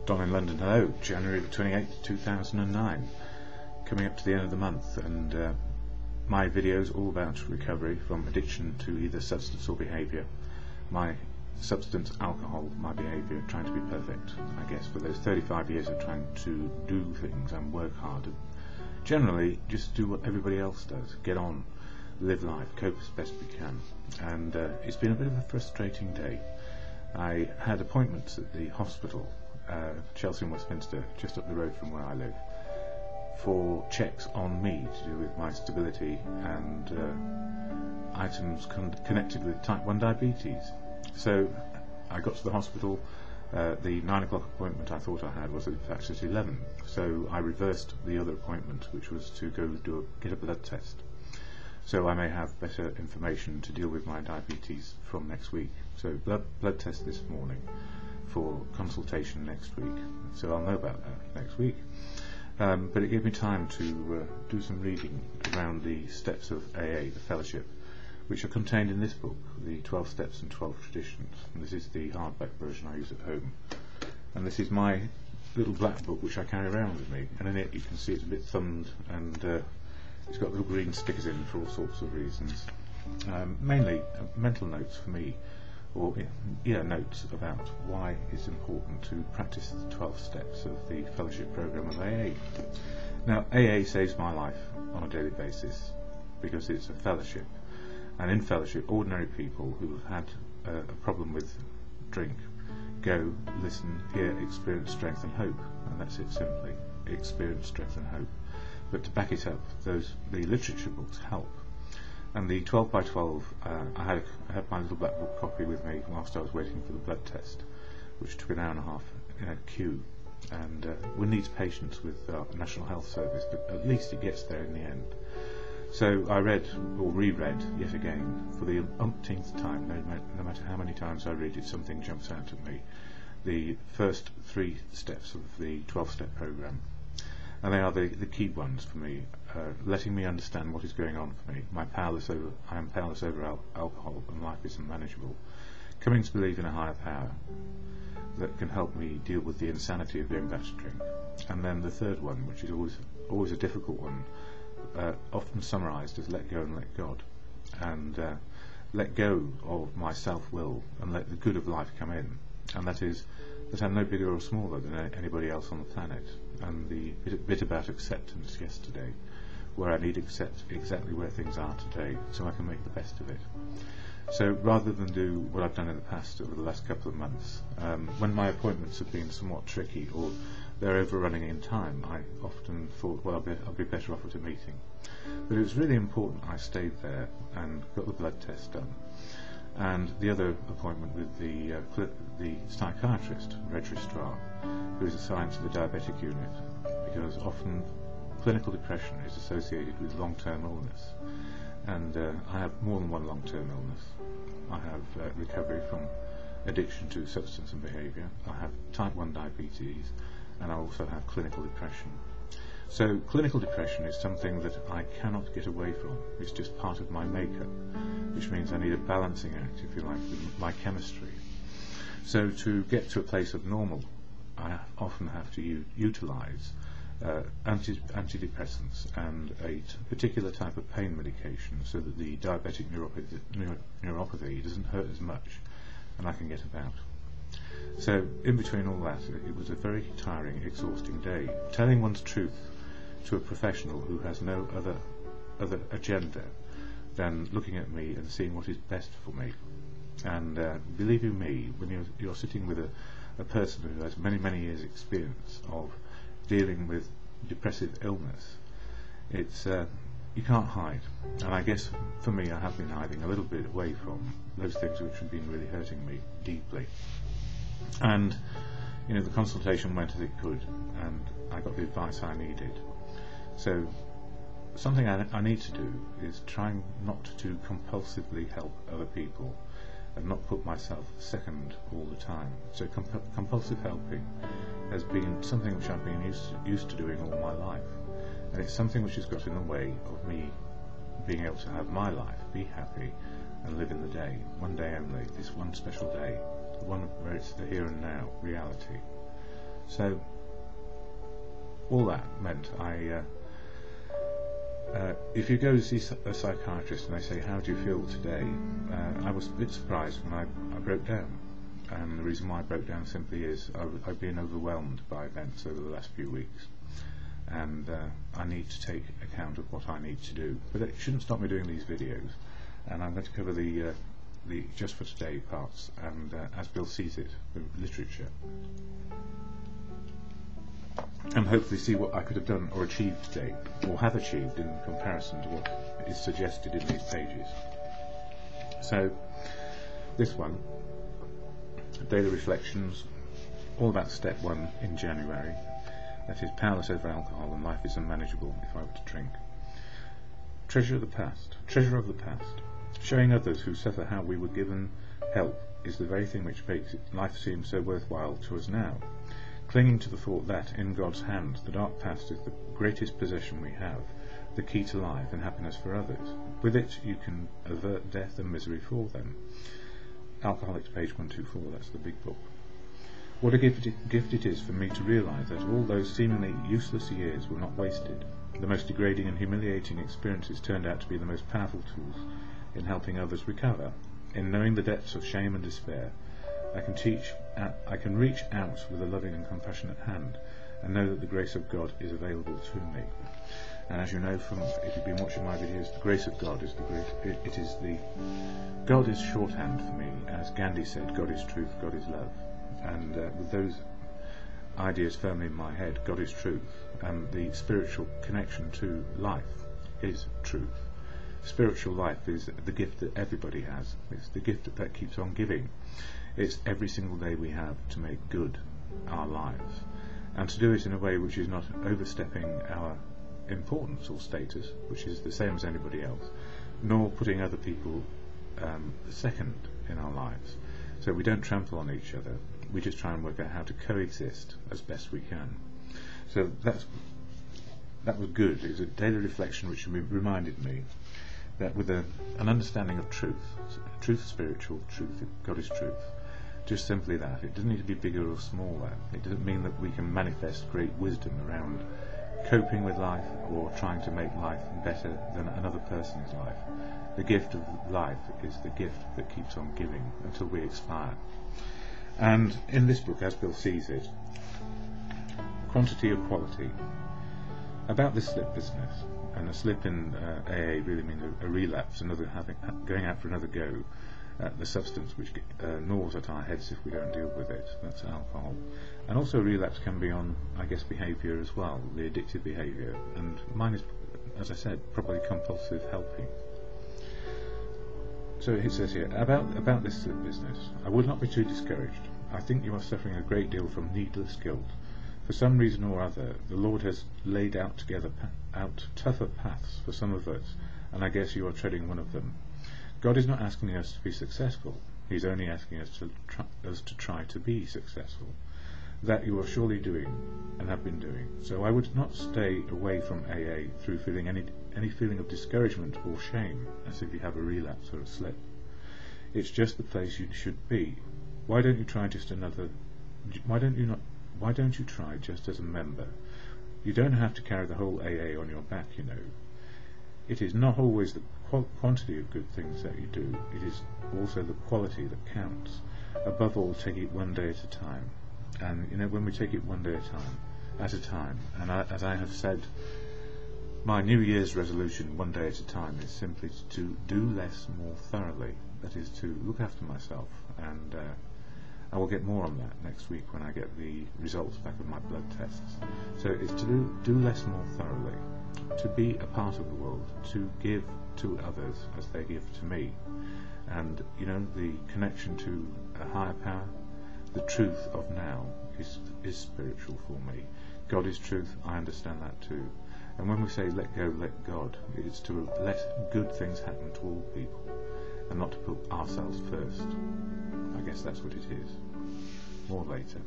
DonInLondon. Hello, January 28th, 2009, coming up to the end of the month, and my videos all about recovery from addiction to either substance or behaviour. My substance, alcohol, my behaviour, trying to be perfect, I guess, for those 35 years of trying to do things and work hard, and generally just do what everybody else does, get on, live life, cope as best we can. And it's been a bit of a frustrating day. I had appointments at the hospital, Chelsea and Westminster, just up the road from where I live, for checks on me to do with my stability and items connected with type 1 diabetes. So I got to the hospital. The 9 o'clock appointment I thought I had was in fact at 11, so I reversed the other appointment, which was to go get a blood test, so I may have better information to deal with my diabetes from next week. So blood test this morning for consultation next week, so I'll know about that next week. But it gave me time to do some reading around the steps of AA, the fellowship, which are contained in this book, the 12 Steps and 12 Traditions. And this is the hardback version I use at home. And this is my little black book which I carry around with me, and in it you can see it's a bit thumbed, and it's got little green stickers in for all sorts of reasons. Mainly mental notes for me, or notes about why it's important to practice the 12 steps of the fellowship program of AA. Now, AA saves my life on a daily basis because it's a fellowship, and in fellowship ordinary people who've had a problem with drink go, listen, hear, experience strength and hope, and that's it simply, experience strength and hope. But to back it up, the literature books help. And the 12 by 12, I had my little black book copy with me whilst I was waiting for the blood test, which took an hour and a half in a queue, and one needs patience with our National Health Service, but at least it gets there in the end. So I read, or reread yet again, for the umpteenth time, no matter how many times I read it, something jumps out at me, the first 3 steps of the 12-step program. And they are the key ones for me, letting me understand what is going on for me. I am powerless over alcohol, and life is unmanageable. Coming to believe in a higher power that can help me deal with the insanity of going back to drink. And then the third one, which is always a difficult one, often summarised as let go and let God, and let go of my self-will and let the good of life come in, and that is that I'm no bigger or smaller than anybody else on the planet. And the bit about acceptance yesterday, where I need to accept exactly where things are today so I can make the best of it. So rather than do what I've done in the past over the last couple of months, when my appointments have been somewhat tricky or they're overrunning in time, I often thought, well, I'll be better off at a meeting. But it was really important I stayed there and got the blood test done. And the other appointment with the psychiatrist, registrar, who is assigned to the diabetic unit, because often clinical depression is associated with long-term illness, and I have more than one long-term illness. I have recovery from addiction to substance and behaviour, I have type 1 diabetes, and I also have clinical depression. So clinical depression is something that I cannot get away from. It's just part of my makeup, which means I need a balancing act, if you like, with my chemistry. So to get to a place of normal, I often have to utilise antidepressants and a particular type of pain medication so that the diabetic neuropathy doesn't hurt as much and I can get about. So in between all that, it was a very tiring, exhausting day. Telling one's truth to a professional who has no other agenda than looking at me and seeing what is best for me. And believe you me, when you're sitting with a person who has many years experience of dealing with depressive illness, it's you can't hide. And I guess for me, I have been hiding a little bit away from those things which have been really hurting me deeply. And the consultation went as it could, and I got the advice I needed. So something I need to do is trying not to compulsively help other people and not put myself second all the time. So compulsive helping has been something which I've been used to doing all my life, and it's something which has got in the way of me being able to have my life, be happy and live in the day, one day only, this one special day, the one where it's the here and now reality. So all that meant if you go to see a psychiatrist and they say, how do you feel today, I was a bit surprised when I broke down. And the reason why I broke down simply is I've been overwhelmed by events over the last few weeks, and I need to take account of what I need to do. But it shouldn't stop me doing these videos, and I'm going to cover the just for today parts, and as Bill sees it, the literature, and hopefully see what I could have done or achieved today, or have achieved in comparison to what is suggested in these pages. So this one, Daily Reflections, all about step 1 in January, that is powerless over alcohol and life is unmanageable if I were to drink. Treasure of the past. Showing others who suffer how we were given help is the very thing which makes life seem so worthwhile to us now. Clinging to the thought that, in God's hand, the dark past is the greatest possession we have, the key to life and happiness for others. With it you can avert death and misery for them. Alcoholics, page 124, that's the big book. What a gift it is for me to realise that all those seemingly useless years were not wasted. The most degrading and humiliating experiences turned out to be the most powerful tools in helping others recover. In knowing the depths of shame and despair, I can reach out with a loving and compassionate hand and know that the grace of God is available to me. And as you know from, if you've been watching my videos, the grace of God is God is shorthand for me. As Gandhi said, God is truth, God is love. And with those ideas firmly in my head, God is truth, and the spiritual connection to life is truth. Spiritual life is the gift that everybody has. It's the gift that keeps on giving. It's every single day we have to make good our lives, and to do it in a way which is not overstepping our importance or status, which is the same as anybody else, nor putting other people second in our lives. So we don't trample on each other, we just try and work out how to coexist as best we can. So that was good. It was a daily reflection which reminded me that with an understanding of truth spiritual, truth, God is truth, just simply that. It doesn't need to be bigger or smaller. It doesn't mean that we can manifest great wisdom around coping with life or trying to make life better than another person's life. The gift of life is the gift that keeps on giving until we expire. And in this book, as Bill sees it, quantity or quality, about this slip business. And a slip in AA really means a relapse, going out for another go at the substance which gnaws at our heads if we don't deal with it. That's alcohol. And also relapse can be on, I guess, behaviour as well, the addictive behaviour. And mine is, as I said, probably compulsive helping. So it says here, about this slip business, I would not be too discouraged. I think you are suffering a great deal from needless guilt. For some reason or other, the Lord has laid out tougher paths for some of us, and I guess you are treading one of them. God is not asking us to be successful. He is only asking us to try to be successful. That you are surely doing, and have been doing. So I would not stay away from AA through feeling any feeling of discouragement or shame, as if you have a relapse or a slip. It's just the place you should be. Why don't you try just as a member? You don't have to carry the whole AA on your back, you know. It is not always the quantity of good things that you do, it is also the quality that counts. Above all, take it one day at a time. And you know, when we take it one day at a time, and as I have said, my New Year's resolution, one day at a time, is simply to do less more thoroughly. That is, to look after myself, and I will get more on that next week when I get the results back of my blood tests. So it's to do less more thoroughly, to be a part of the world, to give to others as they give to me. And you know, the connection to a higher power, the truth of now is spiritual for me. God is truth, I understand that too. And when we say let go, let God, it's to let good things happen to all people and not to put ourselves first. I guess that's what it is. More later.